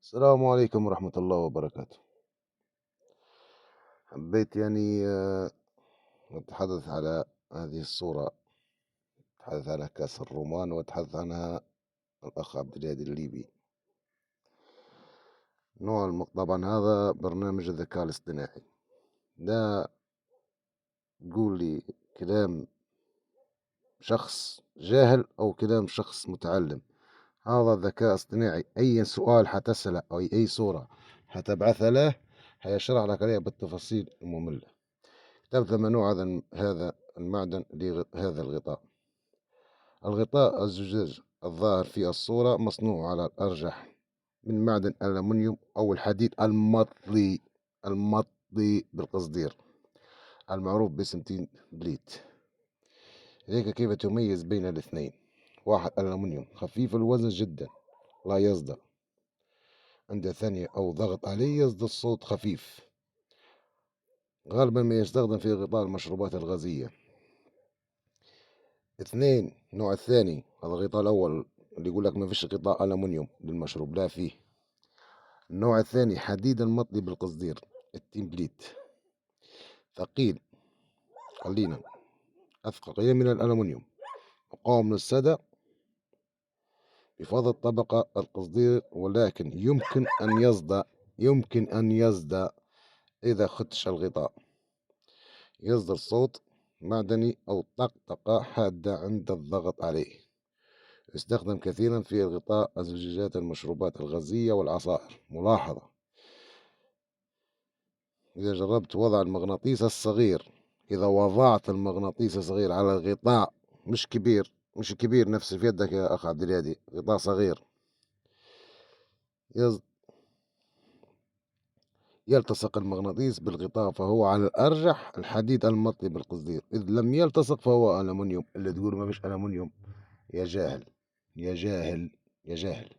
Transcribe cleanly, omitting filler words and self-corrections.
السلام عليكم ورحمة الله وبركاته. حبيت نتحدث على هذه الصورة، نتحدث على كأس الرومان وتحدث عنها الأخ عبد الهادي الليبي. طبعا هذا برنامج الذكاء الاصطناعي. لا تقول لي كلام شخص جاهل أو كلام شخص متعلم. هذا ذكاء اصطناعي، أي سؤال حتسأله أو أي صورة حتبعثها له هيشرح لك عليها بالتفاصيل المملة. تبذل نوع هذا المعدن لهذا الغطاء. الغطاء الزجاج الظاهر في الصورة مصنوع على الأرجح من معدن ألمنيوم أو الحديد المطلي بالقصدير المعروف باسم تين بليت. هيك كيف تميز بين الاثنين؟ واحد ألمنيوم خفيف الوزن جدا لا يصدأ عند ثانية أو ضغط عليه يصدر الصوت خفيف، غالبا ما يستخدم في غطاء المشروبات الغازية. اثنين، النوع الثاني هذا الغطاء الأول اللي يقول لك ما فيش غطاء ألمنيوم للمشروب، لا فيه. النوع الثاني حديد المطلي بالقصدير التمبليت، ثقيل خلينا أثقل قليلا من الألمنيوم، مقاوم للصدى بفضل طبقة القصدير، ولكن يمكن أن يصدأ إذا ختش الغطاء، يصدر صوت معدني أو طقطقة حادة عند الضغط عليه. يستخدم كثيرا في غطاء زجاجات المشروبات الغازية والعصائر. ملاحظة: إذا جربت وضع المغناطيس الصغير، إذا وضعت المغناطيس الصغير على الغطاء مش كبير نفس في يدك يا أخ عبد الهادي، غطاء صغير، يلتصق المغناطيس بالغطاء، فهو على الأرجح الحديد المطلي بالقصدير. إذ لم يلتصق فهو ألمنيوم. اللي تقول ما فيش ألمنيوم يا جاهل يا جاهل يا جاهل.